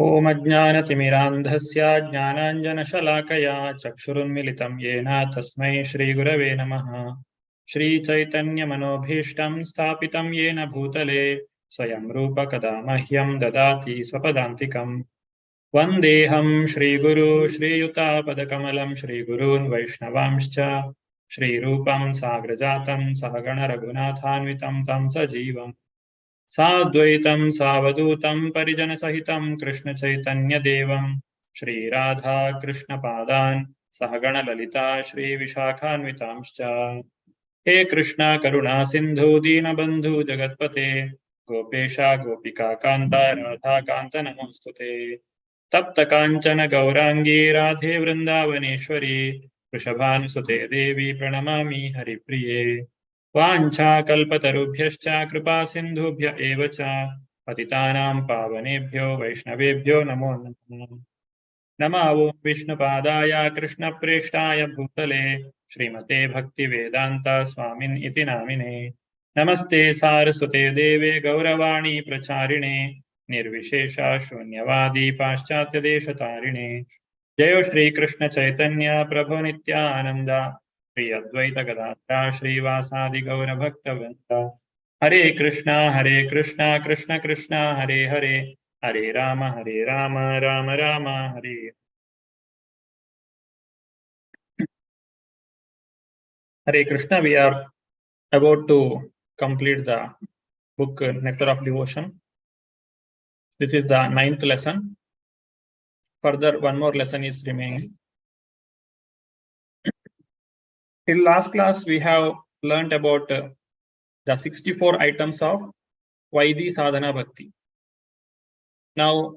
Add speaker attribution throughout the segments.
Speaker 1: ओम अज्ञानतिमिरान्धस्य ज्ञानाञ्जनशलाकया चक्षुरुन्मिलितं येन तस्मै श्रीगुरवे नमः। श्रीचैतन्यमनोभीष्टं स्थापितं येन भूतले स्वयं रूप कदा मह्यं ददाति स्वपदान्तिकम्। वन्देऽहं श्रीगुरु श्रीयुतापदकमलं श्रीगुरून् वैष्णवांश्च श्रीरूपं साग्रजातं सहगण रघुनाथान्वितं तं सजीवम् साद्वैतं सावधूतं परिजनसहितं कृष्णचैतन्यदेवं श्रीराधा कृष्णपादान् सहगण ललिता श्रीविशाखान्वितांश्च। हे कृष्णा करुणा सिन्धु दीनबन्धु जगत्पते गोपेशा गोपिका कान्ता राधा कान्त नमोऽस्तुते। तप्त काञ्चन गौराङ्गी राधे वृन्दावनेश्वरी वृषभानुसुते देवी प्रणमामि हरिप्रिये। वाञ्छाकल्पतरुभ्यश्च कृपा सिन्धुभ्य एव च पतितानां पावनेभ्यो वैष्णवेभ्यो नमो नमः। नमः ॐ विष्णुपादाय कृष्णप्रेष्ठाय भूतले श्रीमते भक्तिवेदान्त स्वामिन् इति नामिने। नमस्ते सारस्वते देवे गौरवाणी प्रचारिणे निर्विशेष शून्यवादी पाश्चात्यदेशतारिणे। जय श्री कृष्ण चैतन्य प्रभु नित्यानंद श्री अद्वैत गदाधर श्रीवासादि गौर भक्तवृंद। हरे कृष्णा कृष्ण कृष्ण हरे हरे हरे राम राम राम हरे। Hare Krishna, we are about to complete the book Nectar of Devotion. This is the 9th lesson. Further, one more lesson is remaining. Till last class, we have learnt about the 64 items of Vaidhi Sadhana Bhakti. Now,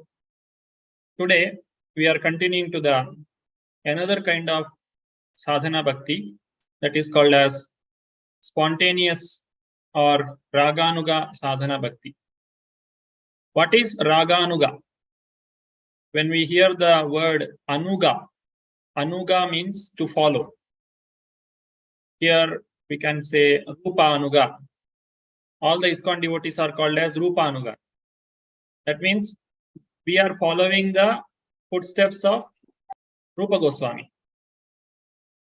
Speaker 1: today, we are continuing to the another kind of Sadhana Bhakti that is called as spontaneous or Raganuga Sadhana Bhakti. What is Raganuga? When we hear the word Anuga, Anuga means to follow. Here we can say Rupa Anuga. All the ISKCON devotees are called as Rupa Anuga. That means we are following the footsteps of Rupa Goswami.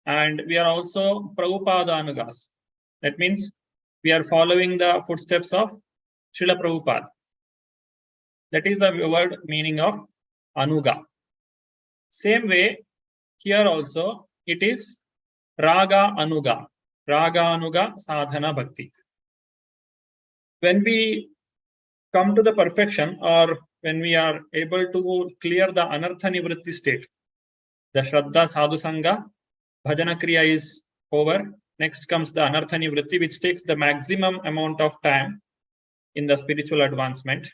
Speaker 1: And we are also Prabhupada Anugas. That means we are following the footsteps of Srila Prabhupada. That is the word meaning of Anuga. Same way, here also it is Raga Anuga. Raga Anuga Sadhana Bhakti. When we come to the perfection, or when we are able to clear the Anartha Nivritti state, the Shraddha Sadhu Sangha, Bhajana Kriya is over. Next comes the Anartha Nivritti, which takes the maximum amount of time in the spiritual advancement.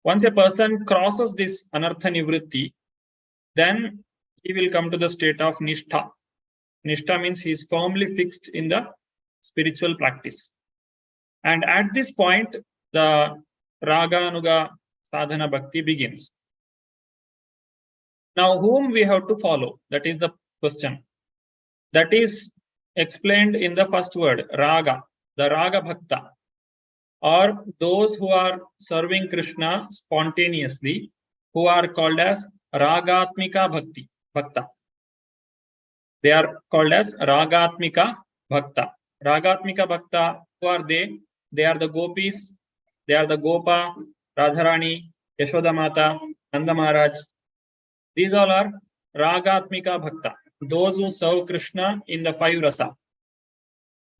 Speaker 1: Once a person crosses this Anartha Nivritti, then he will come to the state of Nishtha. Nishtha means he is firmly fixed in the spiritual practice. And at this point, the Raganuga Sadhana Bhakti begins. Now, whom we have to follow? That is the question. That is explained in the first word, Raga, the Raga Bhakta, or those who are serving Krishna spontaneously, who are called as Ragatmika Bhakta. They are called as Ragatmika Bhakta. Ragatmika Bhakta, who are they? They are the gopis, they are the Gopa, Radharani, Yashoda Mata, Nanda Maharaj. These all are Ragatmika Bhakta, those who serve Krishna in the 5 rasa: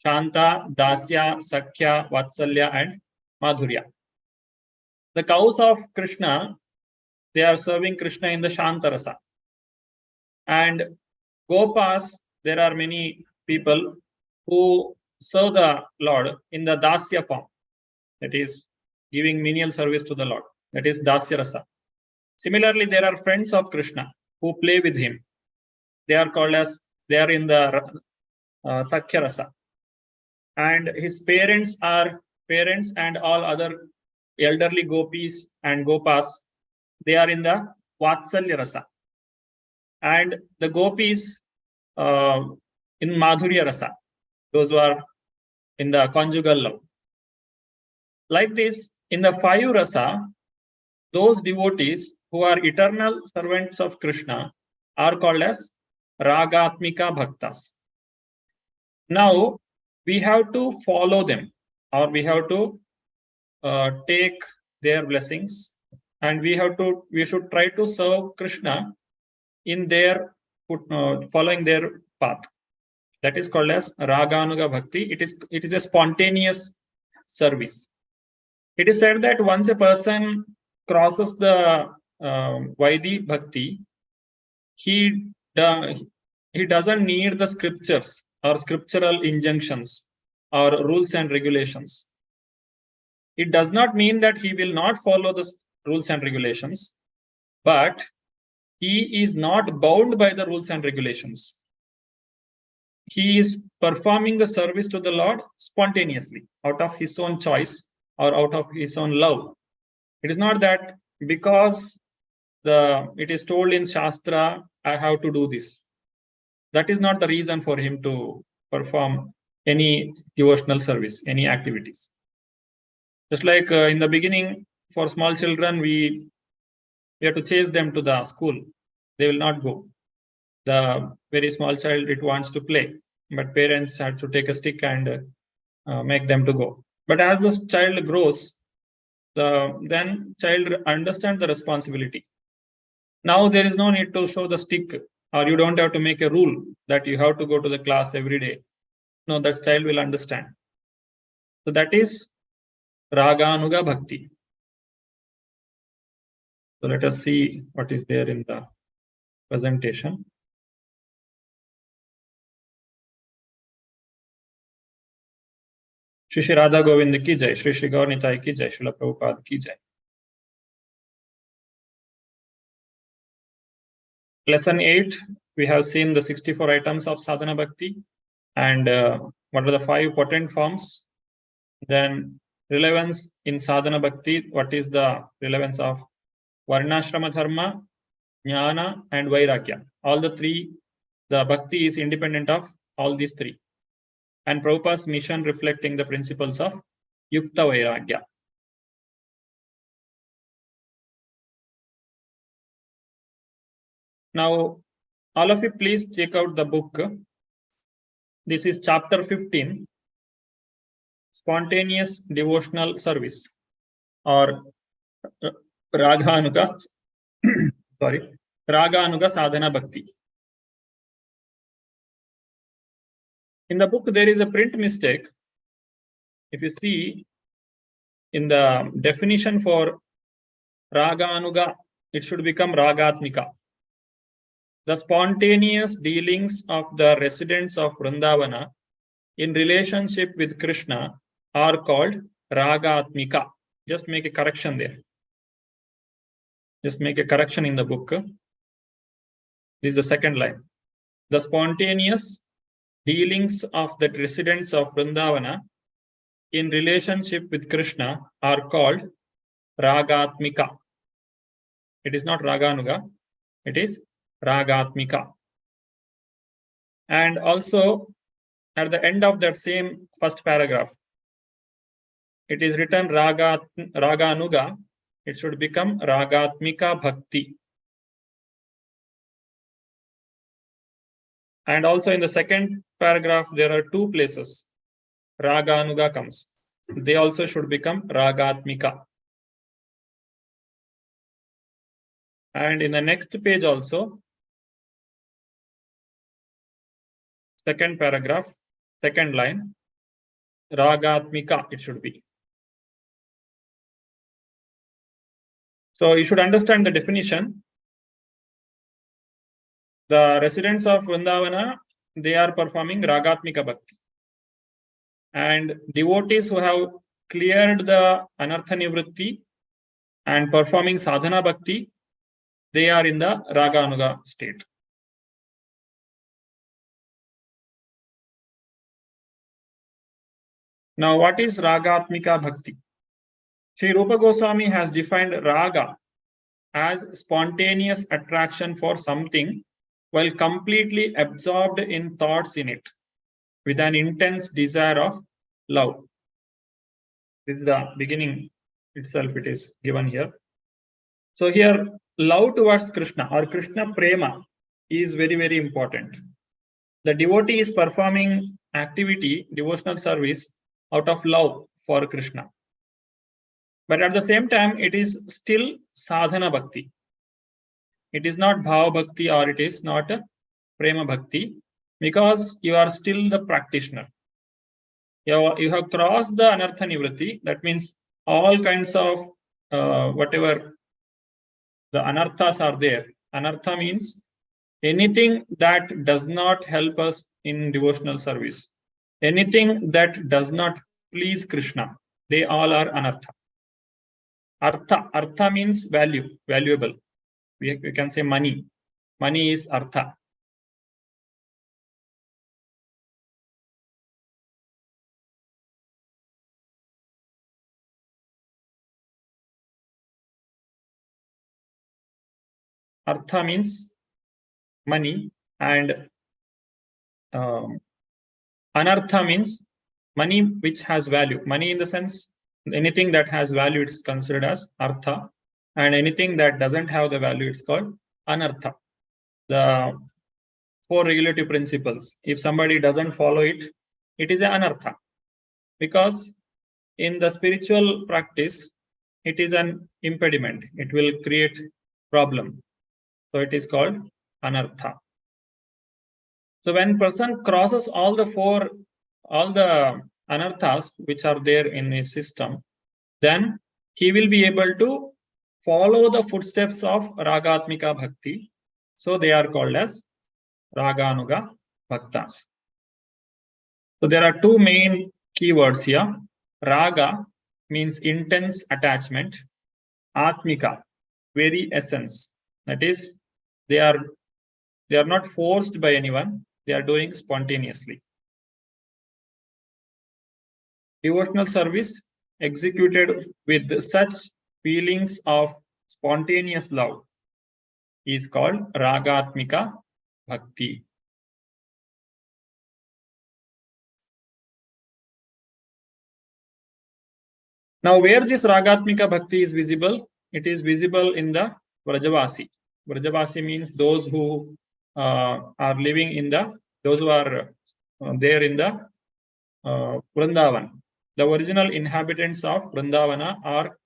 Speaker 1: Shanta, Dasya, Sakhya, Vatsalya, and Madhurya. The cows of Krishna, they are serving Krishna in the Shanta rasa. And Gopas, there are many people who serve the Lord in the Dasya form, that is giving menial service to the Lord, that is Dasya rasa. Similarly, there are friends of Krishna who play with him. They are called as, they are in the Sakhya rasa. And his parents and all other elderly gopis and gopas, they are in the Vatsalya rasa. And the gopis in Madhurya rasa, those who are in the conjugal love. Like this, in the 5 rasa, those devotees who are eternal servants of Krishna are called as Ragatmika Bhaktas. Now, we have to follow them, or we have to take their blessings, and we should try to serve Krishna in their following their path. That is called as Raganuga Bhakti. It is a spontaneous service. It is said that once a person crosses the Vaidhi Bhakti, he doesn't need the scriptures or scriptural injunctions or rules and regulations. It does not mean that he will not follow the rules and regulations, but he is not bound by the rules and regulations. He is performing the service to the Lord spontaneously, out of his own choice or out of his own love. It is not that because it is told in Shastra, I have to do this. That is not the reason for him to perform any devotional service, any activities. Just like in the beginning, for small children, we have to chase them to the school. They will not go. The very small child, it wants to play, but parents have to take a stick and make them to go. But as the child grows, then child understands the responsibility. Now there is no need to show the stick, or you don't have to make a rule that you have to go to the class every day. No, that child will understand. So that is Raganuga Bhakti. So let us see what is there in the presentation. Shri Shri Radha Govind ki jai, Shri Shri Gaur Nitai ki jai, Srila Prabhupada ki jai. Lesson 8, we have seen the 64 items of sadhana bhakti and what are the 5 potent forms. Then relevance in sadhana bhakti, what is the relevance of varnashrama dharma, jnana and vairagya. All the 3, the bhakti is independent of all these 3. And Prabhupada's mission reflecting the principles of yukta vairagya. Now, all of you please check out the book. This is chapter 15, Spontaneous Devotional Service, or Raganuga, Raganuga Sadhana Bhakti. In the book, there is a print mistake. If you see in the definition for Raganuga, it should become Ragatmika. The spontaneous dealings of the residents of Vrindavana in relationship with Krishna are called Ragatmika. Just make a correction there. Just make a correction in the book. This is the second line. The spontaneous dealings of the residents of Vrindavana in relationship with Krishna are called Ragatmika. It is not Raganuga, it is Ragatmika. And also at the end of that same first paragraph, it is written Raganuga. It should become Ragatmika Bhakti. And also in the second paragraph, there are 2 places Raganuga comes. They also should become Ragatmika. And in the next page also, second paragraph, second line, Ragatmika it should be. So you should understand the definition. The residents of Vrindavana, they are performing Ragatmika Bhakti. And devotees who have cleared the Anartha Nivritti and performing Sadhana Bhakti, they are in the Raganuga state. Now, what is Ragatmika Bhakti? Sri Rupa Goswami has defined Raga as spontaneous attraction for something while completely absorbed in thoughts in it, with an intense desire of love. This is the beginning itself, it is given here. So here, love towards Krishna or Krishna prema is very, very important. The devotee is performing activity, devotional service out of love for Krishna. But at the same time, it is still sadhana bhakti. It is not bhava bhakti or it is not prema bhakti, because you are still the practitioner. You have crossed the anartha nivritti. That means all kinds of whatever the anarthas are there. Anartha means anything that does not help us in devotional service. Anything that does not please Krishna. They all are anartha. Artha means value, valuable. We can say money. Money is artha. Artha means money, and anartha means money which has value. Money in the sense, anything that has value, it's considered as artha, and anything that doesn't have the value, it's called anartha. The 4 regulative principles. If somebody doesn't follow it, it is an anartha. Because in the spiritual practice, it is an impediment. It will create problem. So it is called anartha. So when person crosses all the anarthas which are there in his system, then he will be able to follow the footsteps of ragatmika bhakti. So they are called as raganuga bhaktas. So there are 2 main keywords here. Raga means intense attachment. Atmika, very essence. That is, they are not forced by anyone. They are doing spontaneously. Devotional service executed with such feelings of spontaneous love is called ragatmika bhakti. Now, where this ragatmika bhakti is visible, it is visible in the Vrajavasi. Vrajavasi means those who are living in those who are there in the Vrindavan. The original inhabitants of Vrindavana are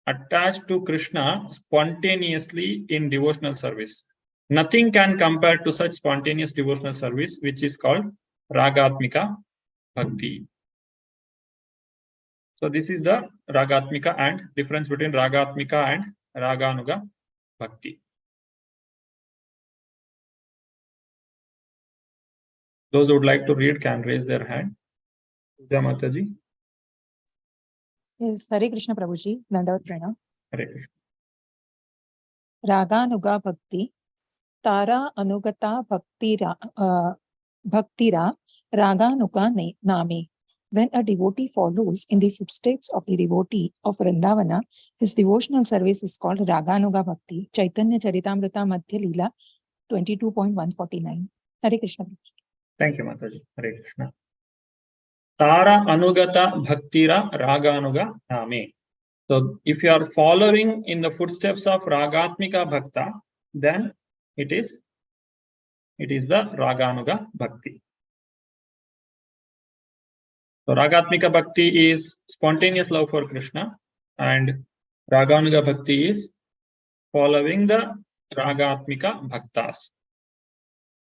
Speaker 1: attached to Krishna spontaneously in devotional service. Nothing can compare to such spontaneous devotional service, which is called ragatmika bhakti. So this is the ragatmika and difference between ragatmika and raganuga bhakti. Those who would like to read can raise their hand. Pooja Mataji.
Speaker 2: Yes, Hare Krishna Prabhuji, Dandavat Pranam.
Speaker 1: Hare Krishna.
Speaker 2: Raganuga Bhakti, Tara Anugata Bhaktira, Raganuga Name. When a devotee follows in the footsteps of the devotee of Vrindavana, his devotional service is called Raganuga Bhakti. Chaitanya Charitamrita Madhya Leela 22.149. Hare Krishna.
Speaker 1: Thank you, Mataji. Hare Krishna. Tara Anugata Bhaktira Raganuga Name. So if you are following in the footsteps of Ragatmika Bhakta, then it is the Raganuga Bhakti. So Ragatmika Bhakti is spontaneous love for Krishna, and Raganuga Bhakti is following the Ragatmika Bhaktas.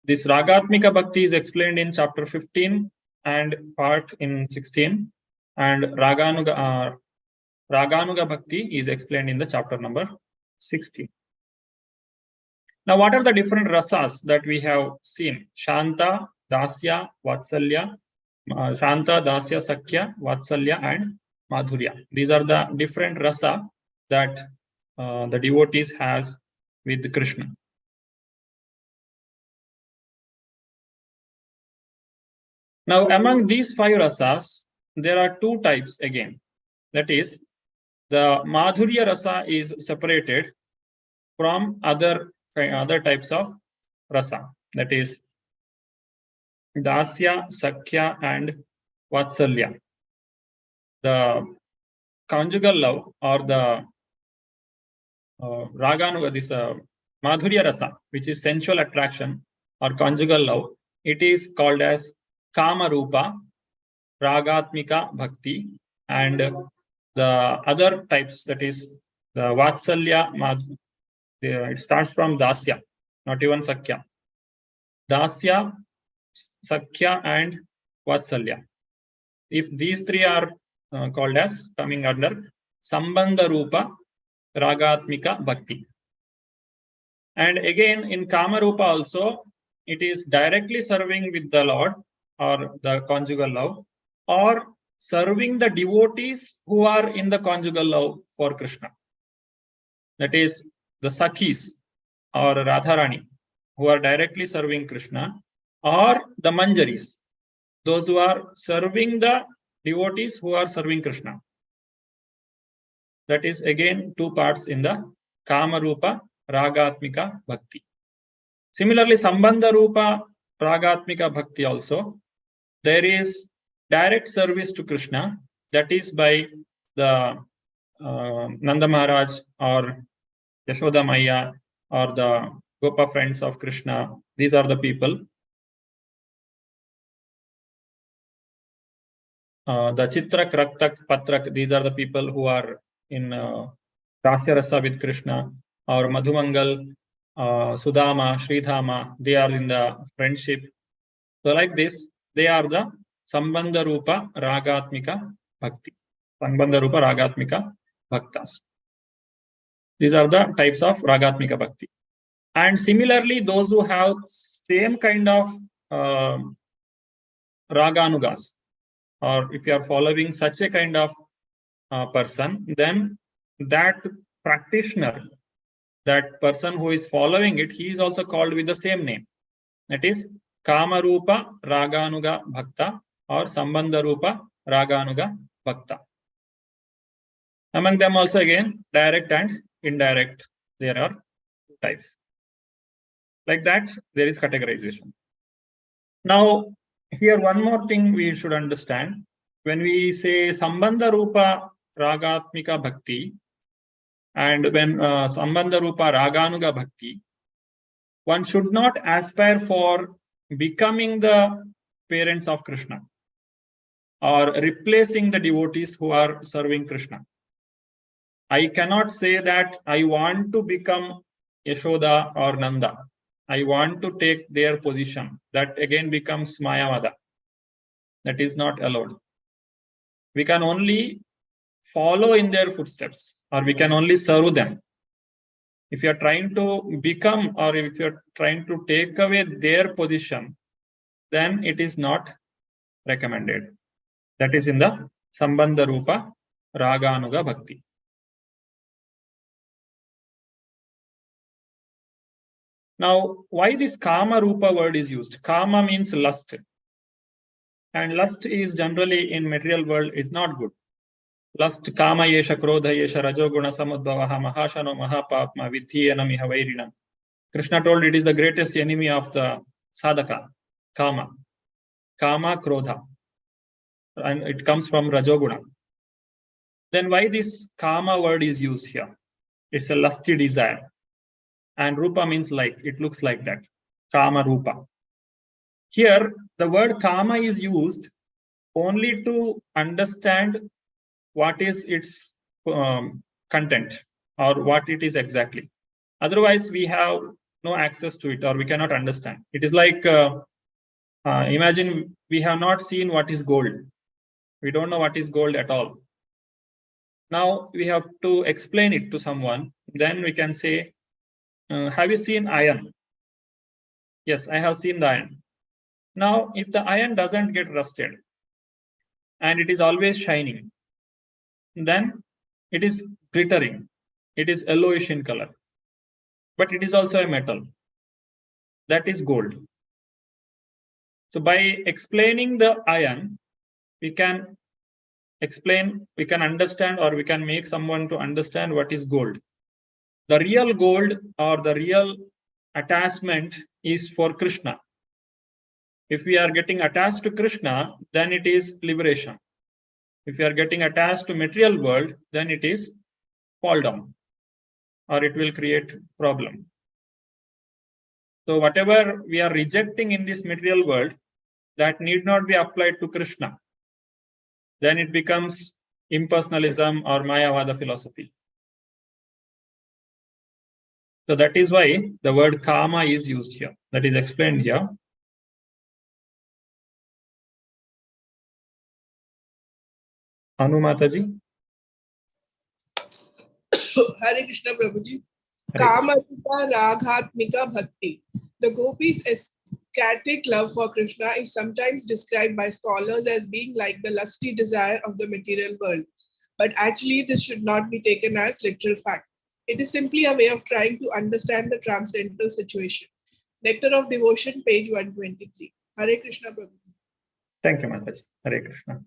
Speaker 1: This Ragatmika Bhakti is explained in chapter 15 and part in 16, and Raganuga Bhakti is explained in the chapter number 16. Now, what are the different rasas that we have seen? Shanta, Dasya, Vatsalya, Shanta, Dasya, Sakya, Vatsalya, and Madhurya. These are the different rasa that the devotees has with Krishna. Now, among these 5 rasas, there are 2 types again. That is, the Madhurya rasa is separated from other types of rasa. That is, Dasya, Sakya, and Vatsalya. The conjugal love or the Raganuga, this Madhurya Rasa, which is sensual attraction or conjugal love, it is called as Kama Rupa, Ragatmika Bhakti, and the other types, that is the Vatsalya, it starts from Dasya, not even Sakya. Dasya, Sakya, and Vatsalya. If these three are called as coming under Sambandha Rupa, Ragatmika Bhakti. And again, in Kama Rupa also, it is directly serving with the Lord or the conjugal love, or serving the devotees who are in the conjugal love for Krishna. That is the Sakhis or Radharani, who are directly serving Krishna, or the Manjaris, those who are serving the devotees who are serving Krishna. That is again two parts in the Kama Rupa, Ragatmika Bhakti. Similarly, Sambandha Rupa, Ragatmika Bhakti also, there is direct service to Krishna, that is by the Nanda Maharaj or Yashoda Maya or the Gopa friends of Krishna. These are the people. The Chitrak, Raktak, Patrak, these are the people who are in Dasya Rasa with Krishna, or Madhumangal, Sudama, Sridhama, they are in the friendship. So like this, they are the Sambandha Rupa Ragatmika Bhakti. Sambandha Rupa Ragatmika Bhaktas. These are the types of Ragatmika Bhakti. And similarly, those who have same kind of Raganugas, or if you are following such a kind of person, then that practitioner, that person who is following it, he is also called with the same name. That is Kama Rupa Raganuga Bhakta or Sambandha Rupa Raganuga Bhakta. Among them also again, direct and indirect, there are types. Like that, there is categorization. Now, here one more thing we should understand. When we say Sambandha Rupa Ragatmika Bhakti and when Sambandha Rupa Raganuga Bhakti, one should not aspire for becoming the parents of Krishna or replacing the devotees who are serving Krishna. I cannot say that I want to become Yashoda or Nanda. I want to take their position. That again becomes Mayavada. That is not allowed. We can only follow in their footsteps, or we can only serve them. If you are trying to become, or if you are trying to take away their position, then it is not recommended. That is in the Sambandha Rupa Raganuga Bhakti. Now, why this Kama Rupa word is used? Kama means lust. And lust is generally in material world is not good. Lust, Kama Yesha, Krodha Yesha, Rajoguna Samudbhavaha, Mahashano, Mahapapma, Vidhiyanamiha Vairinam. Krishna told it is the greatest enemy of the sadhaka, Kama. Kama, Krodha. And it comes from Rajoguna. Then why this Kama word is used here? It's a lusty desire. And Rupa means like, it looks like that. Kama Rupa. Here, the word Kama is used only to understand what is its content or what it is exactly. Otherwise, we have no access to it or we cannot understand. It is like, imagine we have not seen what is gold. We don't know what is gold at all. Now, we have to explain it to someone. Then we can say, have you seen iron? Yes, I have seen the iron. Now, if the iron doesn't get rusted and it is always shining, then it is glittering. It is yellowish in color. But it is also a metal. That is gold. So by explaining the iron, we can explain, we can understand, or we can make someone to understand what is gold. The real gold or the real attachment is for Krishna. If we are getting attached to Krishna, then it is liberation. If we are getting attached to material world, then it is fall down. or it will create problem. So whatever we are rejecting in this material world, that need not be applied to Krishna. Then it becomes impersonalism or Mayavada philosophy. So that is why the word kama is used here. That is explained here. Anu Mataji.
Speaker 3: Hare Krishna Prabhuji. Kamatika Raghatmika Bhakti. The gopis' ecstatic love for Krishna is sometimes described by scholars as being like the lusty desire of the material world. But actually, this should not be taken as literal fact. It is simply a way of trying to understand the transcendental situation. Nectar of Devotion, page 123. Hare Krishna Prabhuji.
Speaker 1: Thank you, Mataji. Hare Krishna.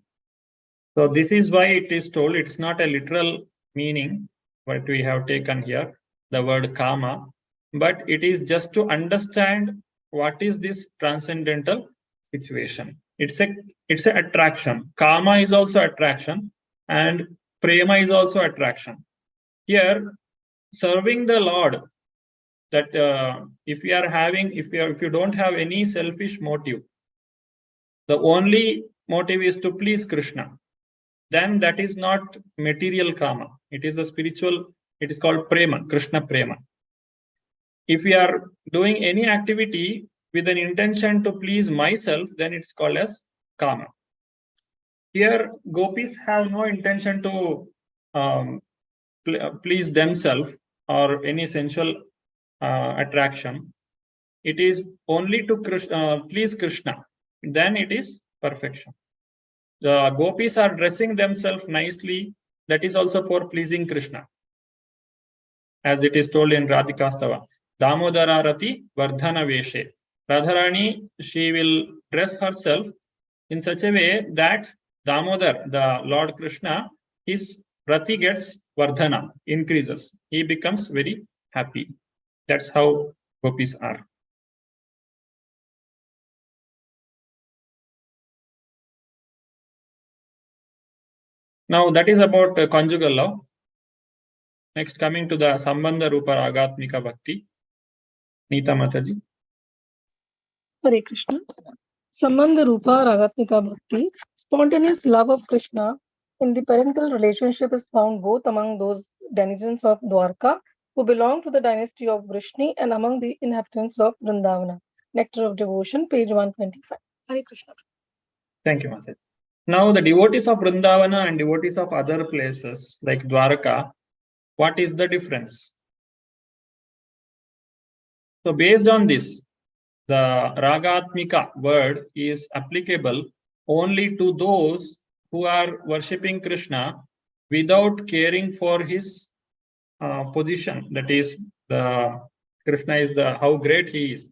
Speaker 1: So this is why it is told it's not a literal meaning what we have taken here, the word kama, but it is just to understand what is this transcendental situation. It's a attraction. Kama is also attraction, and prema is also attraction. Here, serving the Lord, that if you don't have any selfish motive, the only motive is to please Krishna, then that is not material kama. It is a spiritual, it is called prema, Krishna prema. If we are doing any activity with an intention to please myself, then it's called as kama. Here, gopis have no intention to please themselves or any sensual attraction. It is only to please Krishna. Then it is perfection. The gopis are dressing themselves nicely. That is also for pleasing Krishna. As it is told in Radhikastava, Damodara Rati Vardhana Veshe. Radharani, she will dress herself in such a way that Damodar, the Lord Krishna, his Rati gets Vardhana, increases. He becomes very happy. That's how gopis are. Now that is about conjugal love. Next, coming to the Sambandha Rupa Ragatmika Bhakti. Neeta Mataji.
Speaker 4: Hare Krishna. Sambandha Rupa Ragatmika Bhakti. Spontaneous love of Krishna in the parental relationship is found both among those denizens of Dwarka who belong to the dynasty of Vrishni and among the inhabitants of Vrindavana. Nectar of Devotion, page 125. Hare Krishna.
Speaker 1: Thank you, Mataji. Now, the devotees of Vrindavana and devotees of other places like Dwarka, what is the difference? So, based on this, the Ragatmika word is applicable only to those who are worshipping Krishna without caring for his position. That is, Krishna is how great he is.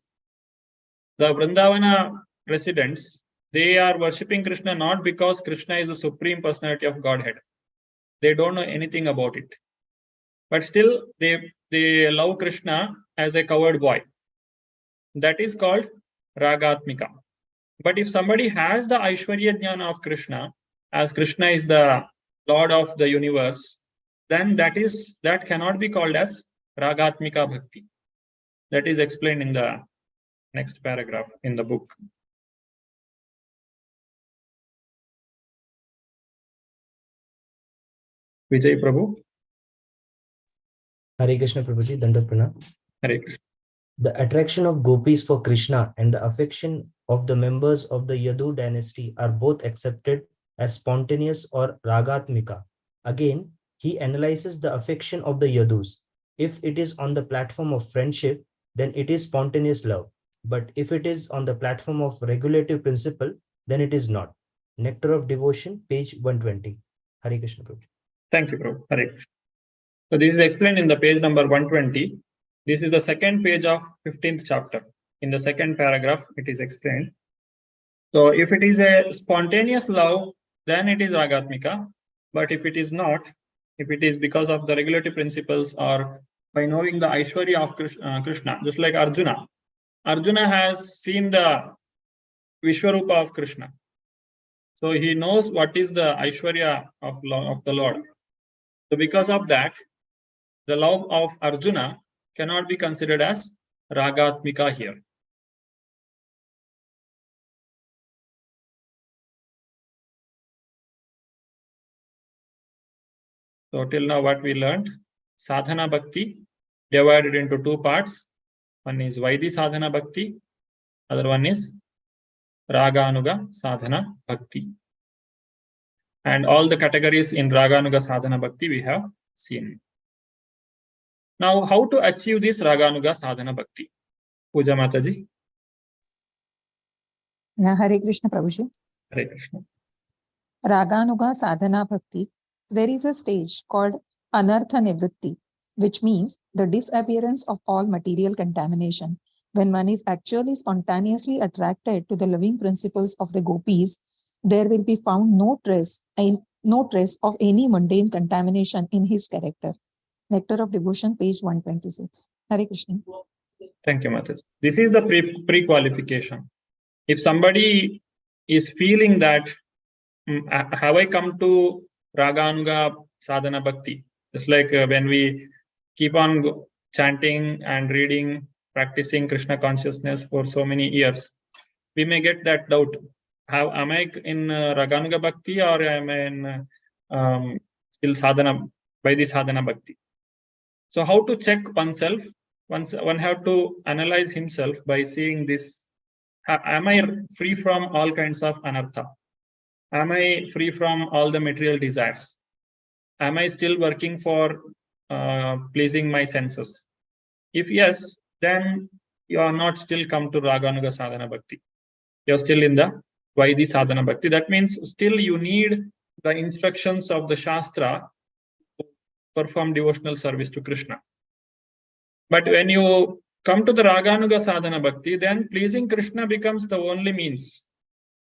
Speaker 1: The Vrindavana residents, they are worshipping Krishna not because Krishna is the supreme personality of Godhead. They don't know anything about it. But still, they love Krishna as a coward boy. That is called Ragatmika. But if somebody has the Aishwarya Jnana of Krishna, as Krishna is the Lord of the universe, then that cannot be called as Ragatmika Bhakti. That is explained in the next paragraph in the book. Vijay Prabhu.
Speaker 5: Hare Krishna Prabhuji, Dandat Pranam.
Speaker 1: Hare Krishna.
Speaker 5: The attraction of gopis for Krishna and the affection of the members of the Yadu dynasty are both accepted as spontaneous or ragatmika. Again, he analyzes the affection of the Yadus. If it is on the platform of friendship, then it is spontaneous love. But if it is on the platform of regulative principle, then it is not. Nectar of Devotion, page 120. Hare Krishna Prabhuji.
Speaker 1: Thank you, Prabhu. Hare Krishna. So this is explained in the page number 120. This is the second page of 15th chapter. In the second paragraph, it is explained. So if it is a spontaneous love, then it is Ragatmika. But if it is not, if it is because of the regulative principles or by knowing the Aishwarya of Krishna, just like Arjuna. Arjuna has seen the Vishwarupa of Krishna. So he knows what is the Aishwarya of the Lord. So because of that, the love of Arjuna cannot be considered as Ragatmika here. So till now what we learned, sadhana bhakti divided into two parts. One is Vaidhi sadhana bhakti, other one is Raganuga sadhana bhakti. And all the categories in Raganuga sadhana bhakti we have seen. Now, how to achieve this Raganuga sadhana bhakti? Puja Mataji.
Speaker 2: Hare Krishna Prabhuji.
Speaker 1: Hare Krishna.
Speaker 2: Raganuga sadhana bhakti. There is a stage called Anartha Nivritti, which means the disappearance of all material contamination. When one is actually spontaneously attracted to the loving principles of the gopis, there will be found no trace of any mundane contamination in his character. Nectar of Devotion, page 126. Hare Krishna.
Speaker 1: Thank you, Mataji. This is the pre-qualification. If somebody is feeling that, have I come to Raganuga sadhana bhakti? Just like when we keep on chanting and reading, practicing Krishna consciousness for so many years, we may get that doubt. Am I in Raganuga bhakti or am I in still sadhana, Vaidhi sadhana bhakti? So how to check oneself? One have to analyze himself by seeing this. Am I free from all kinds of anartha? Am I free from all the material desires? Am I still working for pleasing my senses? If yes, then you are not still come to Raganuga sadhana bhakti. You are still in the Vaidhi sadhana bhakti. That means still you need the instructions of the Shastra to perform devotional service to Krishna. But when you come to the Raganuga sadhana bhakti, then pleasing Krishna becomes the only means.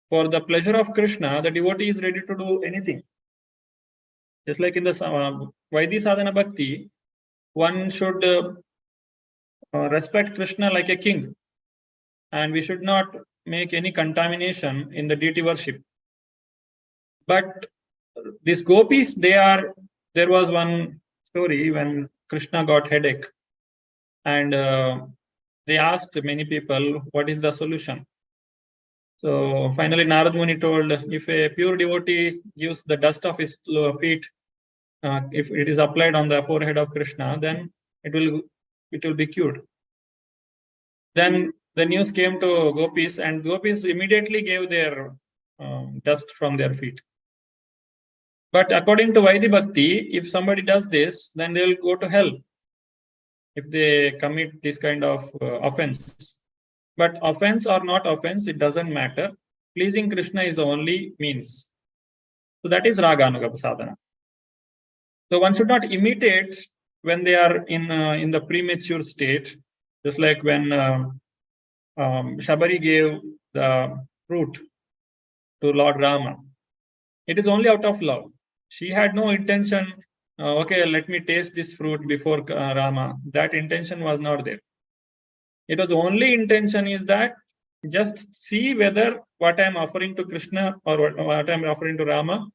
Speaker 1: For the pleasure of Krishna, the devotee is ready to do anything. Just like in the Vaidhi sadhana bhakti, one should respect Krishna like a king, and we should not make any contamination in the deity worship. But these gopis, there was one story when Krishna got headache, and they asked many people, what is the solution? So finally Narad Muni told, if a pure devotee gives the dust of his feet, if it is applied on the forehead of Krishna, then it will be cured. Then the news came to gopis, and gopis immediately gave their dust from their feet. But according to Vaidhi Bhakti, if somebody does this, then they will go to hell if they commit this kind of offense. But offense or not offense, it doesn't matter. Pleasing Krishna is the only means. So that is Raganuga sadhana. So one should not imitate when they are in the premature state, just like when Shabari gave the fruit to Lord Rama. It is only out of love. She had no intention, okay, let me taste this fruit before Rama. That intention was not there. It was only intention is that just see whether what I am offering to Krishna or what I am offering to Rama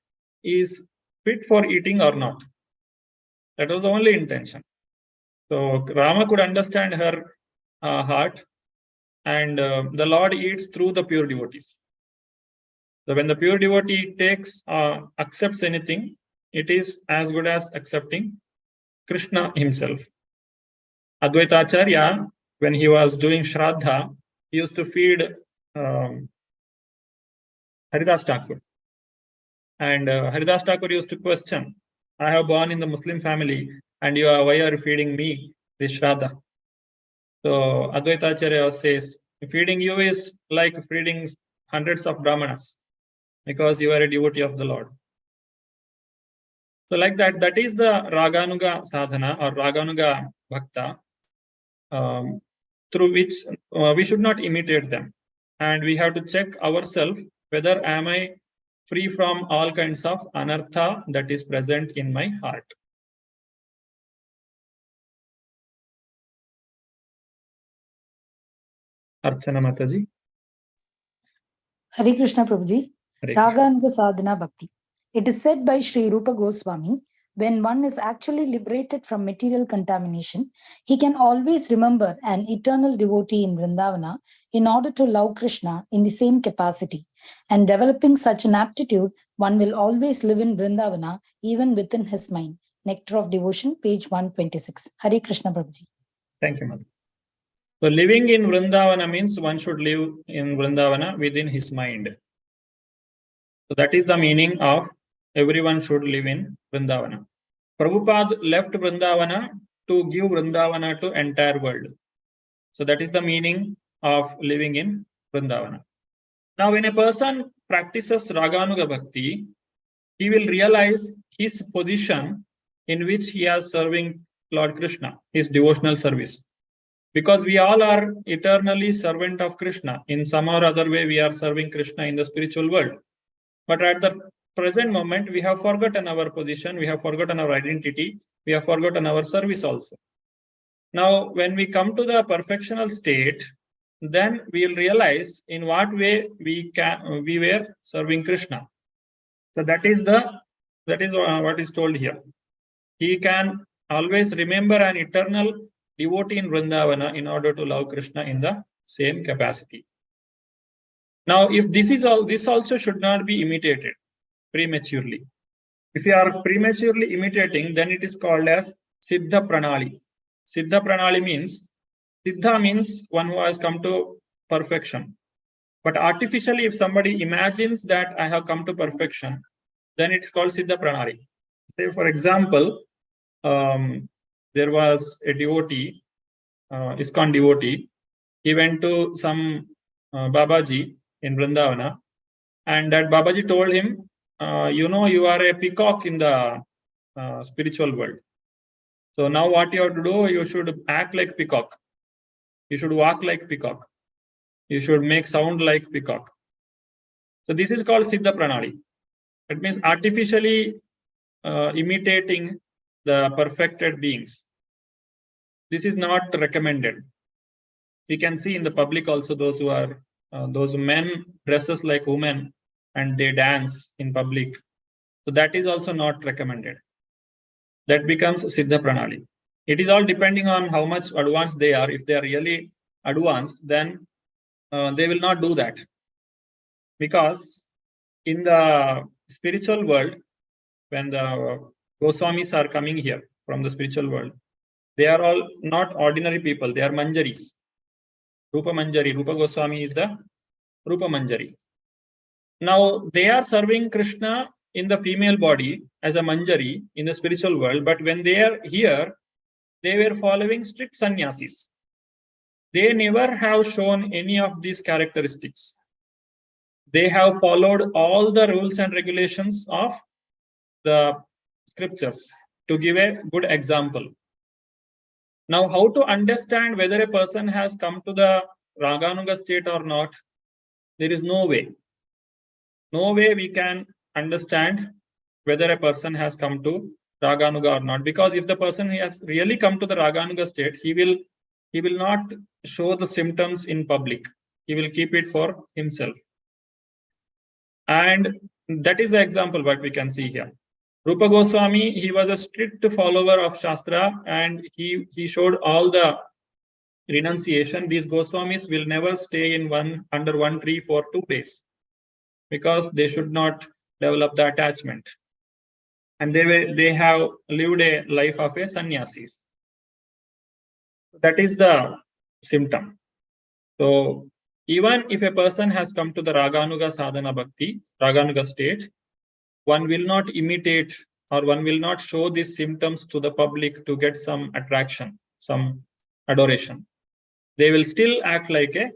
Speaker 1: is fit for eating or not. That was the only intention. So Rama could understand her heart, and the Lord eats through the pure devotees. So when the pure devotee accepts anything, it is as good as accepting Krishna himself. Advaita Acharya, when he was doing Shraddha, he used to feed Haridas Thakur. And Haridas Thakur used to question, I have born in the Muslim family, and why are you feeding me this Shraddha? So Advaita Acharya says, feeding you is like feeding hundreds of Brahmanas, because you are a devotee of the Lord. So like that is the Raganuga sadhana or Raganuga bhakta, through which we should not imitate them. And we have to check ourselves whether am I free from all kinds of anartha that is present in my heart. Archana Mataji.
Speaker 6: Hare Krishna Prabhuji.
Speaker 1: Hare Krishna.
Speaker 6: Raganuga Sadhana Bhakti. It is said by Sri Rupa Goswami when one is actually liberated from material contamination, he can always remember an eternal devotee in Vrindavana in order to love Krishna in the same capacity. And developing such an aptitude, one will always live in Vrindavana even within his mind. Nectar of Devotion, page 126. Hare Krishna Prabhuji.
Speaker 1: Thank you, Mother. So living in Vrindavana means one should live in Vrindavana within his mind. So that is the meaning of everyone should live in Vrindavana. Prabhupada left Vrindavana to give Vrindavana to entire world. So that is the meaning of living in Vrindavana. Now, when a person practices Raganuga Bhakti, he will realize his position in which he is serving Lord Krishna, his devotional service. Because we all are eternally servant of Krishna. In some or other way, we are serving Krishna in the spiritual world. But at the present moment, we have forgotten our position, we have forgotten our identity, we have forgotten our service also. Now, when we come to the perfectional state, then we will realize in what way we were serving Krishna. So that is what is told here. He can always remember an eternal devotee in Vrindavana in order to love Krishna in the same capacity. Now, if this also should not be imitated prematurely. If you are prematurely imitating, then it is called as Siddha Pranali. Siddha Pranali means, Siddha means one who has come to perfection. But artificially, if somebody imagines that I have come to perfection, then it's called Siddha Pranali. Say, for example, there was a devotee, ISKCON devotee. He went to some Babaji in Vrindavana, and that Babaji told him, you are a peacock in the spiritual world. So now what you have to do, you should act like peacock. You should walk like peacock. You should make sound like peacock. So this is called Siddha Pranali. It means artificially imitating the perfected beings. This is not recommended. We can see in the public also those who are those men dresses like women and they dance in public. So that is also not recommended. That becomes Siddha Pranali. It is all depending on how much advanced they are. If they are really advanced, then they will not do that. Because in the spiritual world, when the Goswamis are coming here from the spiritual world, they are all not ordinary people. They are Manjaris. Rupa Manjari. Rupa Goswami is the Rupa Manjari. Now, they are serving Krishna in the female body as a Manjari in the spiritual world. But when they are here, they were following strict sannyasis. They never have shown any of these characteristics. They have followed all the rules and regulations of the scriptures to give a good example. Now, how to understand whether a person has come to the Raganuga state or not? There is no way. No way we can understand whether a person has come to Raganuga or not. Because if the person has really come to the Raganuga state, he will not show the symptoms in public. He will keep it for himself. And that is the example what we can see here. Rupa Goswami, he was a strict follower of Shastra and he showed all the renunciation. These Goswamis will never stay in under one tree for 2 days because they should not develop the attachment. And they have lived a life of a sannyasis. That is the symptom. So even if a person has come to the Raganuga sadhana bhakti, Raganuga state, one will not imitate or one will not show these symptoms to the public to get some attraction, some adoration. They will still act like a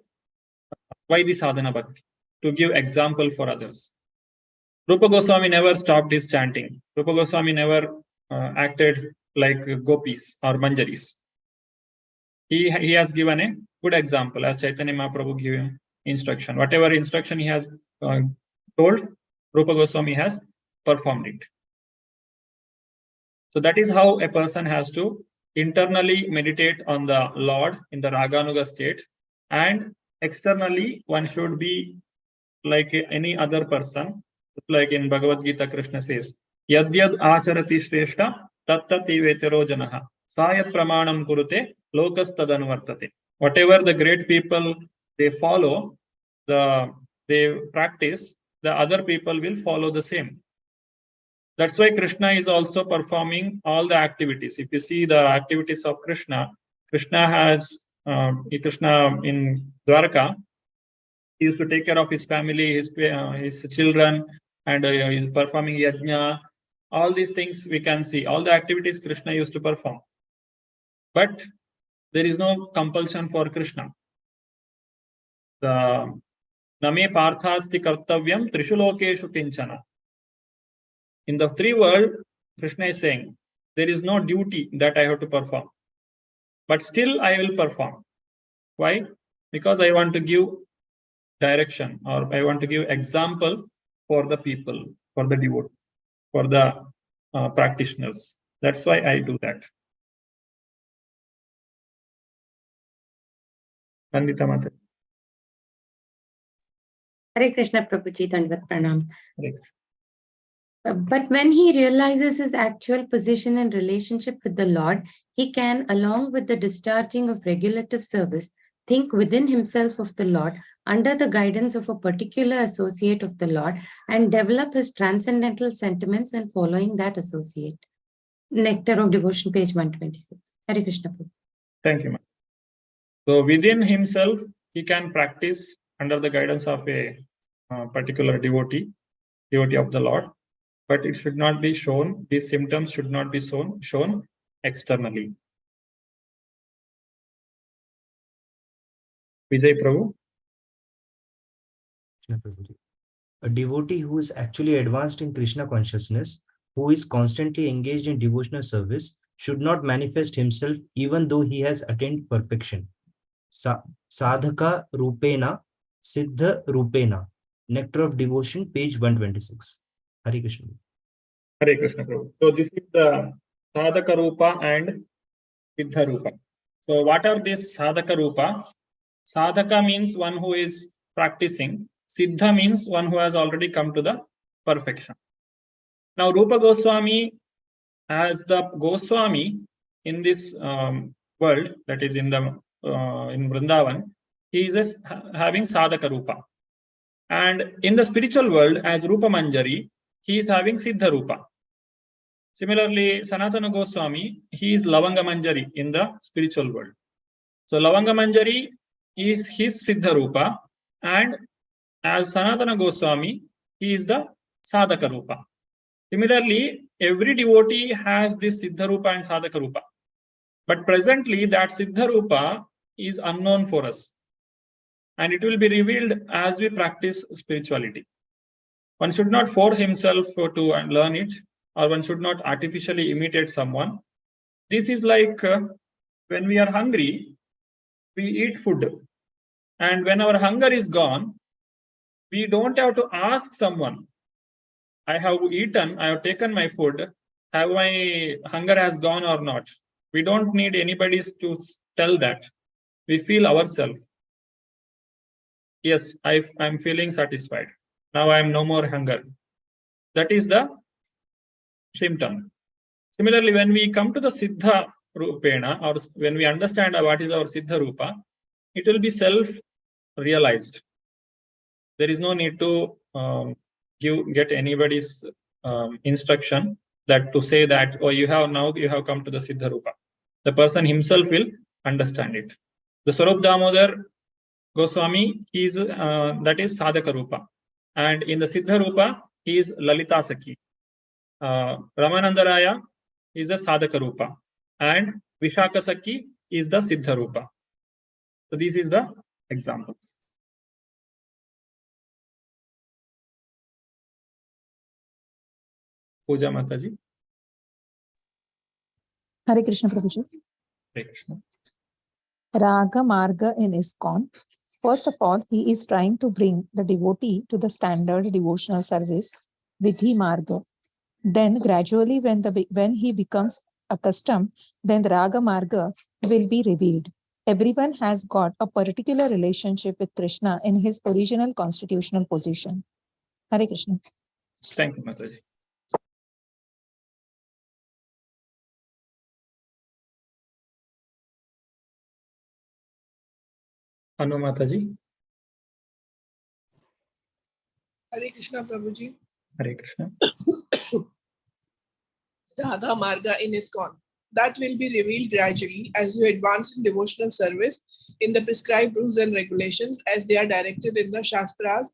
Speaker 1: Vaidhi sadhana bhakti to give example for others. Rupa Goswami never stopped his chanting. Rupa Goswami never acted like gopis or manjaris. He has given a good example as Chaitanya Mahaprabhu gave him instruction. Whatever instruction he has told, Rupa Goswami has performed it. So that is how a person has to internally meditate on the Lord in the Raganuga state, and externally one should be like any other person. Like in Bhagavad Gita, Krishna says, Yadyad acharati shreshta tattati vetero janaha. Sayat pramanam kurute lokastadanuvartate. Whatever the great people they follow, they practice, the other people will follow the same. That's why Krishna is also performing all the activities. If you see the activities of Krishna, Krishna has Krishna in Dwarka. He used to take care of his family, his children, and he's performing yajna. All these things we can see. All the activities Krishna used to perform. But there is no compulsion for Krishna. The Name Parthasti Kartavyam Trishu Lokeshu Kinchana. In the three world, Krishna is saying, there is no duty that I have to perform. But still I will perform. Why? Because I want to give direction, or I want to give example for the people, for the devotees, for the practitioners. That's why I do that. Nandita Mata.
Speaker 7: Hare Krishna Prabhuji, Dandavat Pranam.
Speaker 1: Hare Krishna.
Speaker 7: But when he realizes his actual position and relationship with the Lord, he can, along with the discharging of regulative service, think within himself of the Lord under the guidance of a particular associate of the Lord and develop his transcendental sentiments and following that associate. Nectar of Devotion, page 126. Hare Krishna Prabhuji.
Speaker 1: Thank you, ma'am. So within himself, he can practice under the guidance of a particular devotee of the Lord. But it should not be shown, these symptoms should not be shown externally. Vijay Prabhu.
Speaker 5: A devotee who is actually advanced in Krishna consciousness, who is constantly engaged in devotional service, should not manifest himself even though he has attained perfection. Sadhaka Rupena, Siddha Rupena. Nectar of Devotion, page 126. Hare Krishna.
Speaker 1: Hare Krishna Prabhu. So this is the Sadhaka Rupa and Siddha Rupa. So what are these Sadhaka Rupa? Sadhaka means one who is practicing. Siddha means one who has already come to the perfection. Now Rupa Goswami, as the Goswami in this world, that is in the in Vrindavan, he is having Sadhaka Rupa. And in the spiritual world, as Rupa Manjari, he is having Siddha Rupa. Similarly, Sanatana Goswami, he is Lavanga Manjari in the spiritual world. So Lavanga Manjari is his Siddha Rupa, and as Sanatana Goswami, he is the Sadhaka Rupa. Similarly, every devotee has this Siddha Rupa and Sadhaka Rupa. But presently, that Siddha Rupa is unknown for us. And it will be revealed as we practice spirituality. One should not force himself to learn it, or one should not artificially imitate someone. This is like when we are hungry, we eat food. And when our hunger is gone, we don't have to ask someone, I have eaten, I have taken my food, have my hunger has gone or not. We don't need anybody to tell that. We feel ourselves. Yes, I'm feeling satisfied. Now I am no more hunger. That is the symptom. Similarly, when we come to the Siddha Rupena, or when we understand what is our Siddha Rupa, it will be self-realized. There is no need to get anybody's instruction that to say that, oh, you have come to the Siddha Rupa. The person himself will understand it. The Swarup Damodar Goswami, that is Sadhaka Rupa. And in the Siddha Rupa, he is Lalita Sakhi. Ramananda Raya is the Sadhaka Rupa. And Vishaka Sakhi is the Siddha Rupa. So this is the examples. Puja Mataji.
Speaker 2: Hare Krishna Prabhuji.
Speaker 1: Hare Krishna.
Speaker 2: Raga Marga in ISKCON. First of all, he is trying to bring the devotee to the standard devotional service, Vidhi Marga. Then gradually when he becomes accustomed, then the Raga Marga will be revealed. Everyone has got a particular relationship with Krishna in his original constitutional position. Hare Krishna.
Speaker 1: Thank you, Mataji. Anu Mataji.
Speaker 3: Hare Krishna Prabhuji.
Speaker 1: Hare Krishna.
Speaker 3: Radha Marga in ISKCON. That will be revealed gradually as you advance in devotional service in the prescribed rules and regulations as they are directed in the Shastras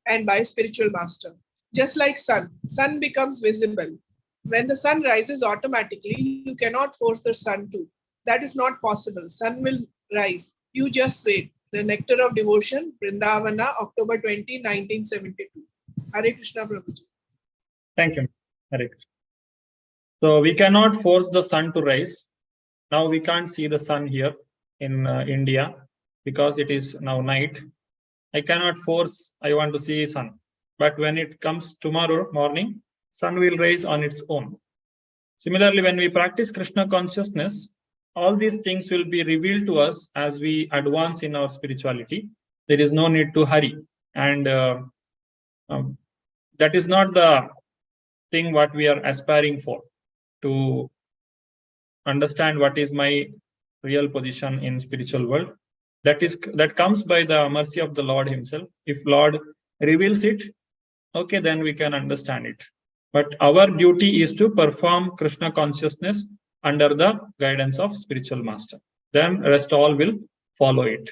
Speaker 3: and by spiritual master. Just like sun becomes visible. When the sun rises automatically, you cannot force the sun to. That is not possible. Sun will rise. You just wait. The Nectar of Devotion, Vrindavana, October 20, 1972. Hare Krishna Prabhuji.
Speaker 1: Thank you. Hare Krishna. So we cannot force the sun to rise. Now we can't see the sun here in India because it is now night. I cannot force, I want to see sun. But when it comes tomorrow morning, sun will rise on its own. Similarly, when we practice Krishna consciousness, all these things will be revealed to us as we advance in our spirituality. There is no need to hurry. And that is not the thing what we are aspiring for, to understand what is my real position in spiritual world. That comes by the mercy of the Lord himself. If Lord reveals it, okay, then we can understand it. But our duty is to perform Krishna consciousness under the guidance of spiritual master. Then rest all will follow it.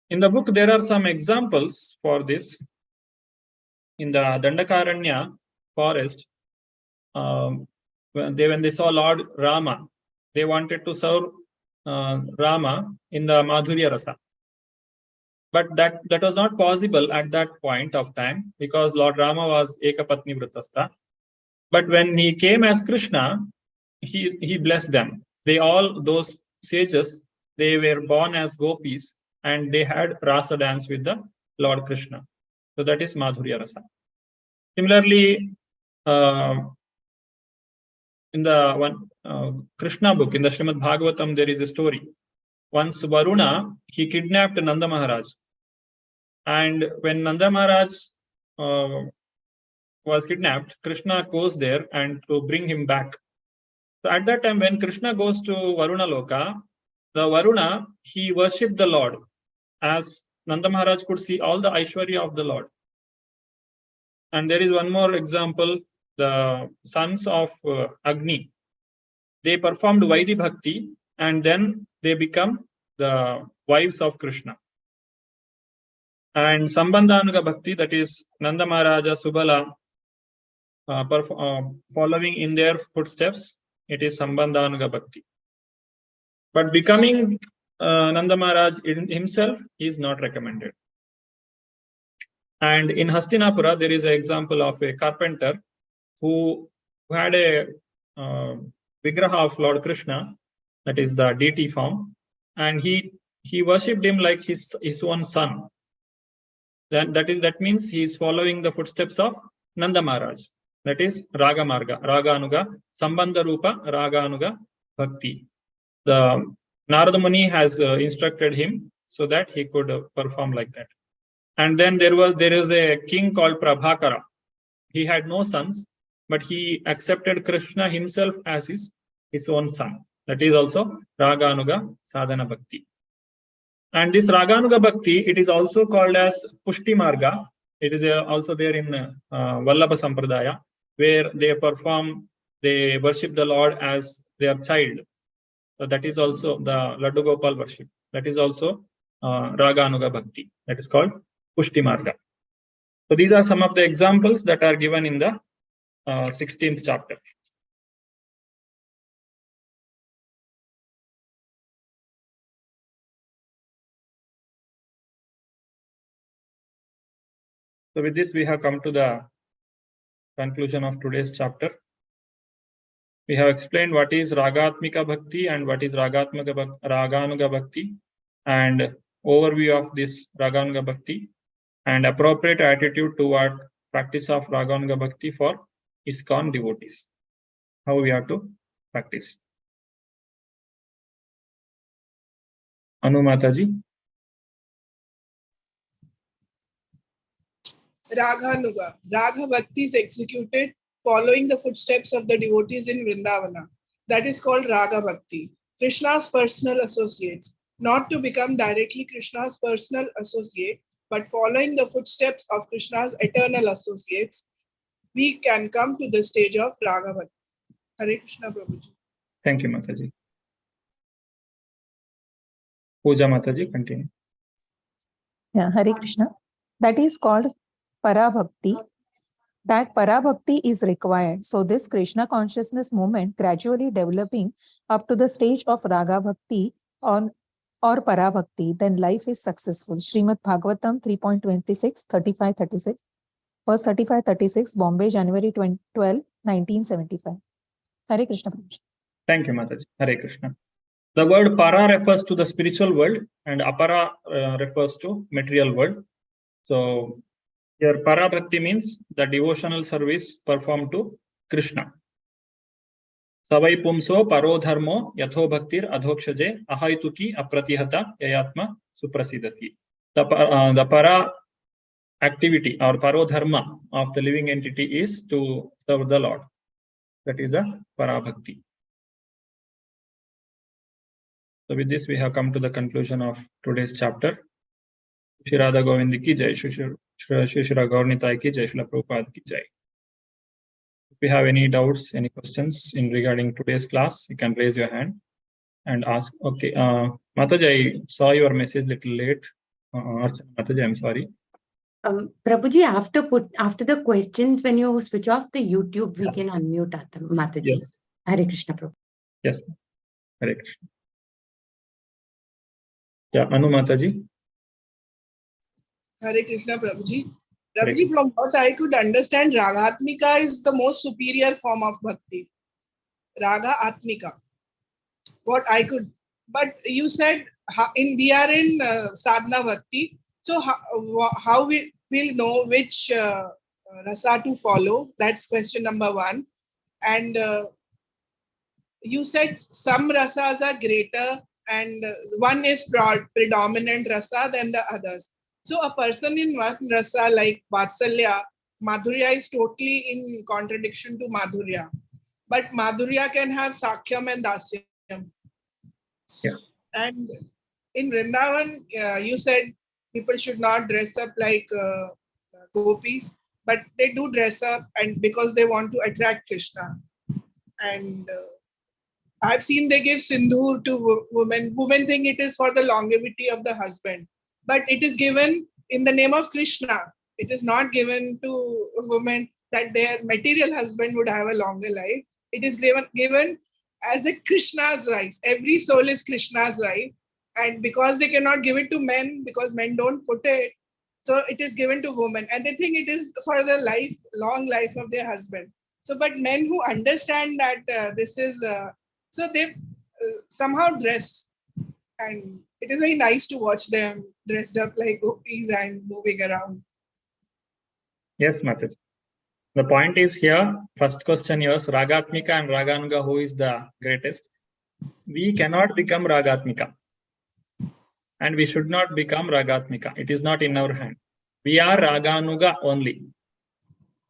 Speaker 1: In the book, there are some examples for this. In the Dandakaranya forest, when they saw Lord Rama, they wanted to serve Rama in the Madhurya Rasa. But that was not possible at that point of time because Lord Rama was Ekapatni Vritastha. But when he came as Krishna, he blessed them. Those sages, they were born as gopis and they had rasa dance with the Lord Krishna. So that is Madhurya Rasa. Similarly, in the one Krishna book, in the Srimad Bhagavatam, there is a story. Once Varuna, he kidnapped Nanda Maharaj. And when Nanda Maharaj was kidnapped, Krishna goes there and to bring him back. So at that time, when Krishna goes to Varuna Loka, the Varuna, he worshipped the Lord, as Nanda Maharaj could see all the Aishwarya of the Lord. And there is one more example, the sons of Agni. They performed Vaidhi Bhakti and then they become the wives of Krishna. And Sambandhanuga Bhakti, that is Nanda Maharaja, Subala, following in their footsteps, it is Sambandhanuga Bhakti. But becoming Nanda Maharaj himself is not recommended. And in Hastinapura, there is an example of a carpenter who had a vigraha of Lord Krishna, that is the deity form, and he worshipped him like his own son. That means he is following the footsteps of Nanda Maharaj. That is Raga Marga, Raga Anuga, Sambandha Rupa, Raga Anuga Bhakti. The Narada Muni has instructed him so that he could perform like that. And then there is a king called Prabhakara. He had no sons, but he accepted Krishna himself as his own son. That is also Raganuga Sadhana Bhakti. And this Raganuga Bhakti, it is also called as Pushti Marga. It is also there in Vallabha Sampradaya, where they worship the Lord as their child. So that is also the Laddu Gopal worship. That is also Raganuga Bhakti. That is called Pushti Marga. So these are some of the examples that are given in the 16th chapter. So with this, we have come to the conclusion of today's chapter. We have explained what is Ragatmika Bhakti and what is Raganuga Bhakti, and overview of this Raganuga Bhakti, and appropriate attitude toward practice of Raganuga Bhakti for ISKCON devotees. How we have to practice. Anu Mataji.
Speaker 3: Raganuga. Raga Bhakti is executed following the footsteps of the devotees in Vrindavana. That is called Raga Bhakti. Krishna's personal associates, not to become directly Krishna's personal associate, but following the footsteps of Krishna's eternal associates, we can come to the stage of Raga Bhakti. Hare Krishna, Prabhuji.
Speaker 1: Thank you, Mataji. Pooja Mataji, continue.
Speaker 2: Yeah, Hare Krishna. That is called Parabhakti. That Parabhakti is required. So this Krishna consciousness movement gradually developing up to the stage of Raga Bhakti or Parabhakti, then life is successful. Srimad Bhagavatam 3.26, 35-36, verse 35-36, Bombay, January 12, 1975. Hare Krishna.
Speaker 1: Thank you, Mataji. Hare Krishna. The word para refers to the spiritual world and apara refers to material world. So here para bhakti means the devotional service performed to Krishna. Savai pumso paro dharmo yatho bhaktir adhokshaje ahaituki apratihata yayatma suprasidati. The para activity or paro dharma of the living entity is to serve the Lord. That is the para bhakti. So with this, we have come to the conclusion of today's chapter. Shri Radha Govind ki jai, Shri Gaurnitai ki jai, Shri Prabhupada ki jai. If you have any doubts, any questions in regarding today's class, you can raise your hand and ask. Okay, Mataji, I saw your message little late. Mataji, I'm sorry.
Speaker 7: Prabhuji, after the questions, when you switch off the YouTube, we can unmute Mataji.
Speaker 1: Yes.
Speaker 7: Hare Krishna, Prabhu.
Speaker 1: Yes. Hare Krishna. Yeah, Anu Mataji.
Speaker 3: Hare Krishna, Prabhuji. Prabhuji, from what I could understand, Ragatmika is the most superior form of bhakti. Raga Atmika. What I could, but you said we are in sadhana bhakti. So how we will know which rasa to follow? That's question number one. And you said some rasas are greater and one is predominant rasa than the others. So a person in one rasa like Vatsalya, Madhurya is totally in contradiction to Madhurya. But Madhurya can have Sakhyam and Dasyam.
Speaker 1: Yeah.
Speaker 3: And in Vrindavan, you said people should not dress up like gopis, but they do dress up and because they want to attract Krishna. And I've seen they give sindoor to women. Women think it is for the longevity of the husband, but it is given in the name of Krishna. It is not given to women that their material husband would have a longer life. It is given as a Krishna's wife. Every soul is Krishna's wife. And because they cannot give it to men, because men don't put it, so it is given to women. And they think it is for the long life of their husband. So, but men who understand that this is, so they somehow dress. And it is very nice to watch them dressed up like gopis and moving around.
Speaker 1: Yes, Mataji. The point is here, first question is Ragatmika and Raganuga, who is the greatest? We cannot become Ragatmika. And we should not become Ragatmika. It is not in our hand. We are Raganuga only.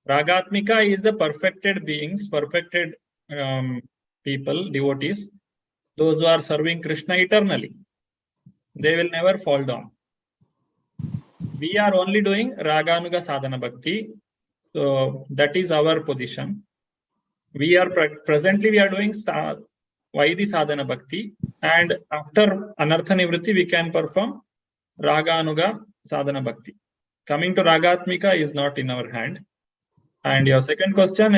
Speaker 1: Ragatmika is the perfected beings, perfected people, devotees, those who are serving Krishna eternally. They will never fall down. We are only doing Raganuga Sadhana Bhakti. So that is our position. We are presently we are doing Vaidhi Sadhana Bhakti, and after Anartha Nivritti we can perform Raganuga Sadhana Bhakti. Coming to Ragatmika is not in our hand. And your second question,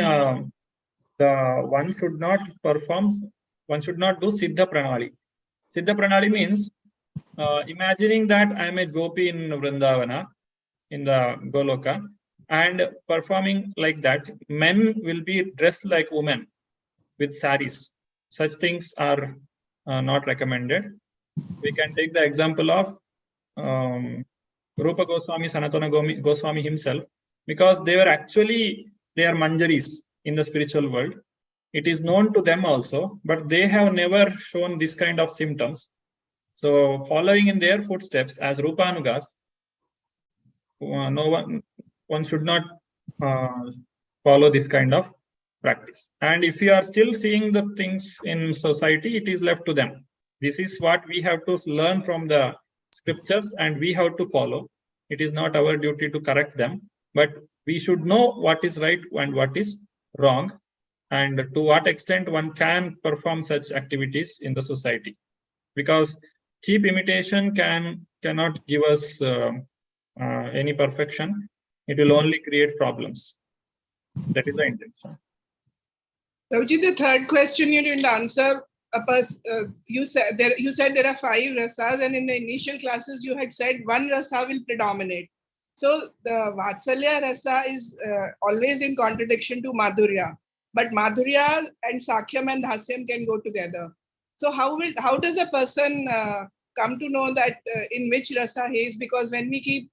Speaker 1: one should not do Siddha Pranali. Siddha Pranali means imagining that I am a gopi in Vrindavana, in the Goloka, and performing like that. Men will be dressed like women with saris. Such things are not recommended. We can take the example of Rupa Goswami, Sanatana Goswami himself, because they are manjaris in the spiritual world. It is known to them also, but they have never shown this kind of symptoms. So following in their footsteps as Rupanugas, one should not follow this kind of practice. And if you are still seeing the things in society, it is left to them. This is what we have to learn from the scriptures, and we have to follow. It is not our duty to correct them, but we should know what is right and what is wrong, and to what extent one can perform such activities in the society. Because cheap imitation cannot give us any perfection. It will only create problems. That is the intention.
Speaker 3: Prabhuji, the third question you didn't answer. You said there are 5 rasas, and in the initial classes you had said one rasa will predominate. So the Vatsalya rasa is always in contradiction to Madhurya, but Madhurya and Sakhyam and Dhasyam can go together. So how does a person come to know that in which rasa he is? Because when we keep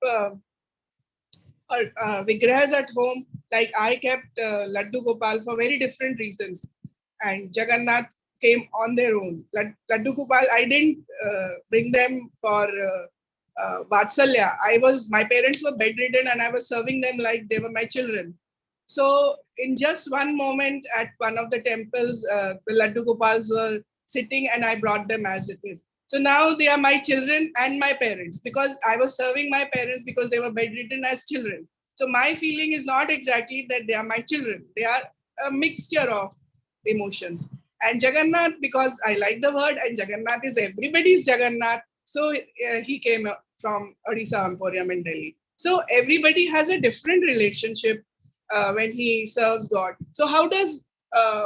Speaker 3: vigrahas at home, like I kept Laddu Gopal for very different reasons, and Jagannath came on their own. Laddu Gopal, I didn't bring them for Vatsalya. My parents were bedridden and I was serving them like they were my children. So in just one moment at one of the temples, the Laddu Gopals were sitting and I brought them as it is. So now they are my children and my parents, because I was serving my parents because they were bedridden as children. So my feeling is not exactly that they are my children. They are a mixture of emotions. And Jagannath, because I like the word, and Jagannath is everybody's Jagannath. So he came from Odisha Emporium in Delhi. So everybody has a different relationship when he serves God. So how does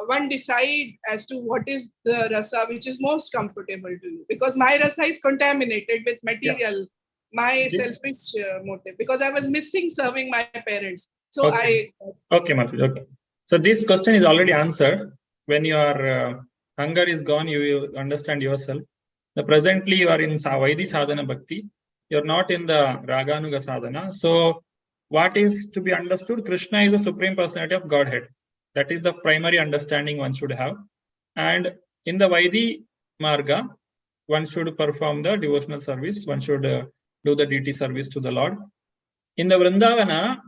Speaker 3: one decide as to what is the rasa which is most comfortable to you? Because my rasa is contaminated with material, my selfish motive, because I was missing serving my parents. So
Speaker 1: Okay, Mataji. Okay. So this question is already answered. When your hunger is gone, you will understand yourself. Presently you are in Vaidhi Sadhana Bhakti. You're not in the Raganuga Sadhana. So what is to be understood? Krishna is the Supreme Personality of Godhead. That is the primary understanding one should have. And in the Vaidhi Marga, one should perform the devotional service. One should do the deity service to the Lord. In the Vrindavana,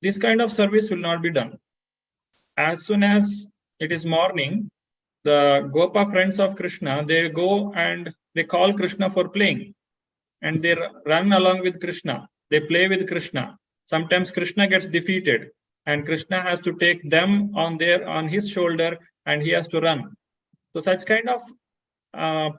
Speaker 1: this kind of service will not be done. As soon as it is morning, the Gopa friends of Krishna, they go and they call Krishna for playing. And they run along with Krishna. They play with Krishna. Sometimes Krishna gets defeated and Krishna has to take them on his shoulder and he has to run. So such kind of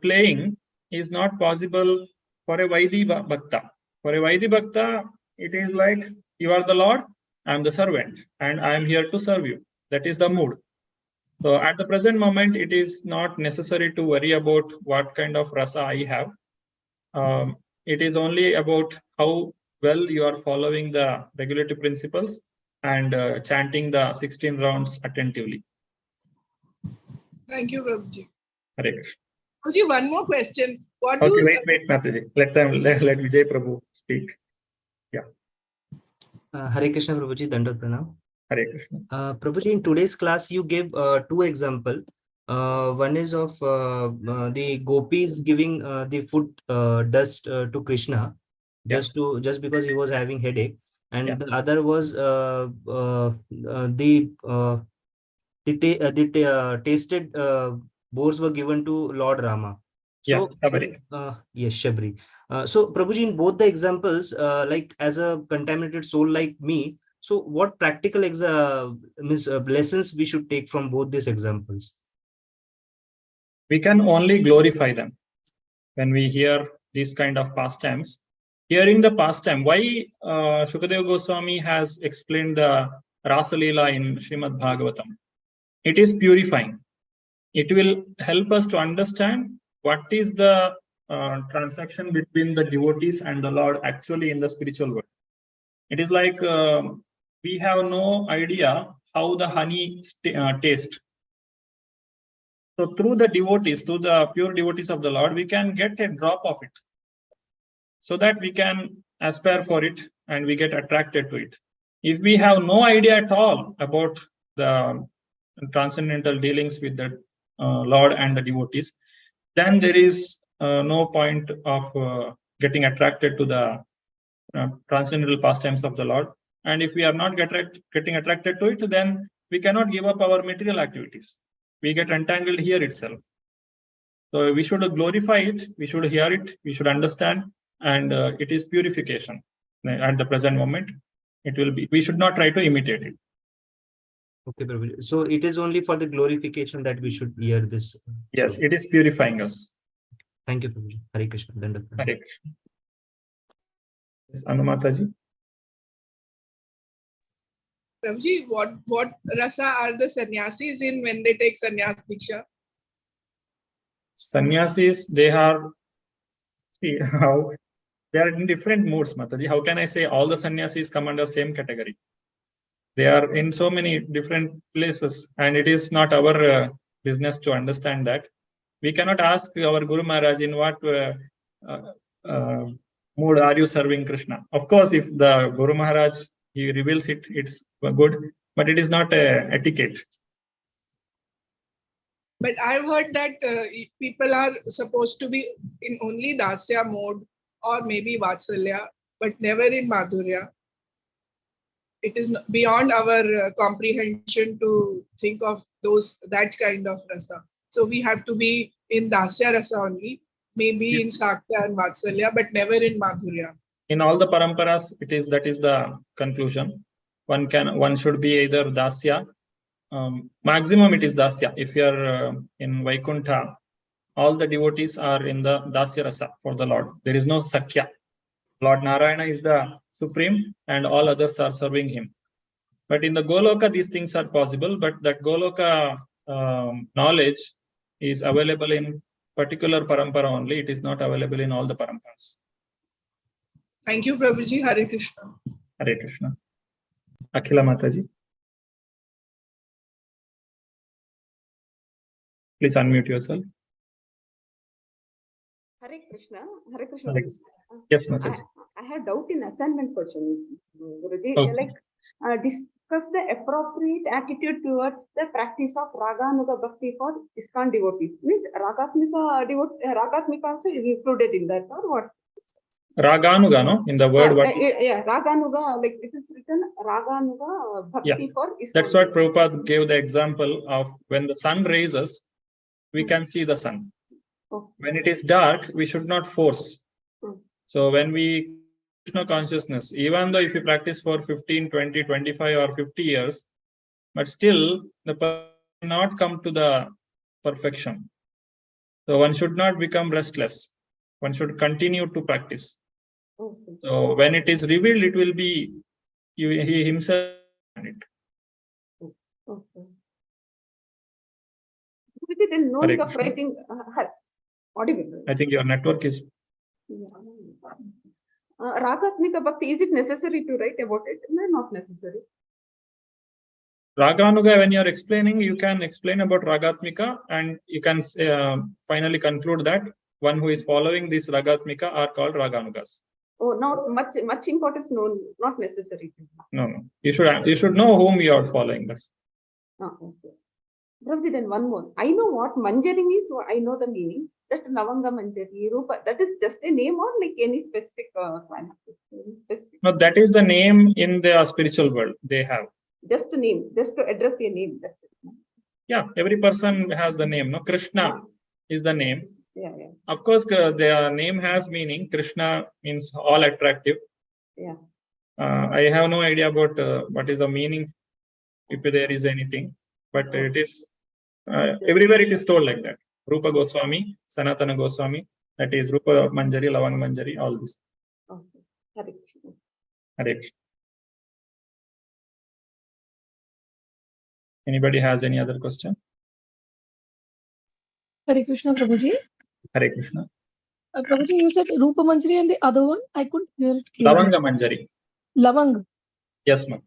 Speaker 1: playing is not possible for a Vaidhi Bhakta. For a Vaidhi Bhakta, it is like, you are the Lord, I am the servant, and I am here to serve you. That is the mood. So at the present moment, it is not necessary to worry about what kind of rasa I have. It is only about how well you are following the regulative principles and chanting the 16 rounds attentively.
Speaker 3: Thank you, Prabhuji.
Speaker 1: Hare Krishna.
Speaker 3: Prabhuji, one more question.
Speaker 1: Wait, Mataji. Let Vijay Prabhu speak. Yeah.
Speaker 5: Hare Krishna, Prabhuji. Dandavat Pranam.
Speaker 1: Hare Krishna.
Speaker 5: Prabhuji, in today's class, you gave 2 examples. One is of the gopis giving the foot dust to Krishna just because he was having headache, and the other was the tasted boars were given to Lord Rama. So yes, Shabri. So Prabhuji, in both the examples, like as a contaminated soul like me, so what practical lessons we should take from both these examples?
Speaker 1: We can only glorify them when we hear these kind of pastimes. Hearing the pastime, why Shukadeva Goswami has explained the Rasa Leela in Srimad Bhagavatam. It is purifying. It will help us to understand what is the transaction between the devotees and the Lord actually in the spiritual world. It is like we have no idea how the honey tastes. So through the devotees, through the pure devotees of the Lord, we can get a drop of it, so that we can aspire for it and we get attracted to it. If we have no idea at all about the transcendental dealings with the Lord and the devotees, then there is no point of getting attracted to the transcendental pastimes of the Lord. And if we are not getting attracted to it, then we cannot give up our material activities. We get entangled here itself. So we should glorify it, we should hear it, we should understand, and it is purification. At the present moment, it will be, we should not try to imitate it.
Speaker 5: Okay, Prabhuji. So it is only for the glorification that we should hear this.
Speaker 1: Yes,
Speaker 5: So,
Speaker 1: it is purifying us.
Speaker 5: thank you, Prabhuji. Hare Krishna. Dandapranam.
Speaker 1: Hare Krishna. Yes, Anumataji.
Speaker 3: Prabhuji, what rasa are the sannyasis in when they take sannyas diksha?
Speaker 1: Sannyasis, they are, see how they are in different moods, Mataji. How can I say all the sannyasis come under same category? They are in so many different places, and it is not our business to understand that. We cannot ask our Guru Maharaj in what mood are you serving Krishna. Of course, if the Guru Maharaj, he reveals it, it's good, but it is not etiquette.
Speaker 3: But I've heard that people are supposed to be in only dasya mode or maybe vatsalya, but never in madhurya. It is beyond our comprehension to think of that kind of rasa. So we have to be in dasya rasa only, maybe in sakya and vatsalya, but never in madhurya.
Speaker 1: In all the paramparas, that is the conclusion. One should be either dasya. Maximum it is dasya. If you are in Vaikuntha, all the devotees are in the dasya rasa for the Lord. There is no sakya. Lord Narayana is the supreme, and all others are serving him. But in the Goloka, these things are possible. But that Goloka knowledge is available in particular parampara only. It is not available in all the paramparas.
Speaker 3: Thank you, Prabhuji. Hare Krishna.
Speaker 1: Hare Krishna. Akhila Mataji. Please unmute yourself.
Speaker 8: Hare Krishna. Hare Krishna.
Speaker 1: Hare Krishna. Yes, Mataji.
Speaker 8: I had doubt in assignment question, Guruji.
Speaker 1: Okay.
Speaker 8: Discuss the appropriate attitude towards the practice of Raganuga Bhakti for ISKCON devotees. Means Ragatmika also is included in that, or what?
Speaker 1: Raganuga, no? In the word, what is?
Speaker 8: Yeah, Raganuga, like it is written Raganuga Bhakti for ISKCON.
Speaker 1: That's what Prabhupada gave the example of when the sun rises, we can see the sun.
Speaker 8: Okay.
Speaker 1: When it is dark, we should not force. So when we Krishna consciousness, even though if you practice for 15, 20, 25 or 50 years, but still the person will not come to the perfection. So one should not become restless. One should continue to practice.
Speaker 8: Okay.
Speaker 1: So when it is revealed, it will be he himself.
Speaker 8: Okay. Then knowing of writing, audible.
Speaker 1: I think your network is.
Speaker 8: Yeah. Ragatmika Bhakti, is it necessary to write about it? No, not necessary.
Speaker 1: Raganuga, when you are explaining, you can explain about Ragatmika, and you can finally conclude that one who is following this Ragatmika are called Raganugas.
Speaker 8: Oh, not much importance, no, not necessary.
Speaker 1: No. You should know whom you are following. That's.
Speaker 8: Okay. Prabhuji, then one more. I know what Manjari means, so I know the meaning. That Lavanga Manjari, Rupa, that is just a name or like any specific climate?
Speaker 1: No, that is the name in the spiritual world they have.
Speaker 8: Just a name, just to address a name, that's it.
Speaker 1: Yeah, every person has the name. No, Krishna is the name.
Speaker 8: Yeah.
Speaker 1: Of course, the name has meaning. Krishna means all attractive.
Speaker 8: Yeah.
Speaker 1: I have no idea about what is the meaning, if there is anything, but it is everywhere it is told like that. Rupa Goswami, Sanatana Goswami, that is Rupa Manjari, Lavanga Manjari, all this.
Speaker 8: Okay. Hare Krishna.
Speaker 1: Hare Krishna. Anybody has any other question?
Speaker 4: Hare Krishna, Prabhuji.
Speaker 1: Hare Krishna.
Speaker 4: Prabhuji, you said Rupa Manjari and the other one, I couldn't hear it clearly.
Speaker 1: Lavanga Manjari.
Speaker 4: Lavang.
Speaker 1: Yes, ma'am.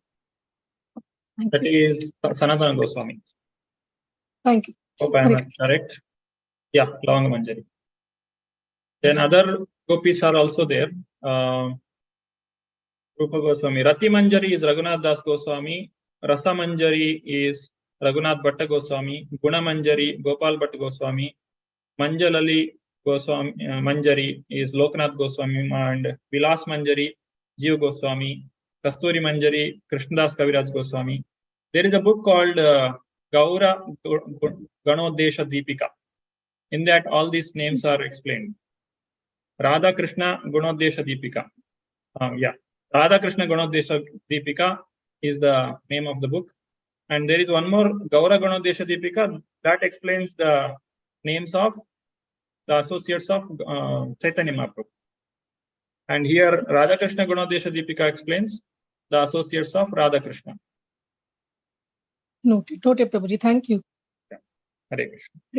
Speaker 4: Thank
Speaker 1: That
Speaker 4: you.
Speaker 1: is Sanatana Goswami.
Speaker 4: Thank you.
Speaker 1: Hope I am correct. Yeah, Lavanga Manjari. Then other gopis are also there. Rupa Goswami. Rati Manjari is Raghunath Das Goswami. Rasa Manjari is Raghunath Bhatta Goswami. Guna Manjari, Gopal Bhatta Goswami. Manjalali Goswami Manjari is Loknath Goswami, and Vilas Manjari, Jeev Goswami. Kasturi Manjari, Krishnadas Kaviraj Goswami. There is a book called Gaura Ganodesha Deepika. In that, all these names are explained. Radha Krishna Gunodesha Deepika. Yeah, Radha Krishna Gunodesha Deepika is the name of the book. And there is one more, Gaura Gunodesha Deepika, that explains the names of the associates of Chaitanya Mahaprabhu. And here, Radha Krishna Gunodesha Deepika explains the associates of Radha Krishna.
Speaker 4: Noted, Prabhuji. Thank you.
Speaker 1: Hare Krishna.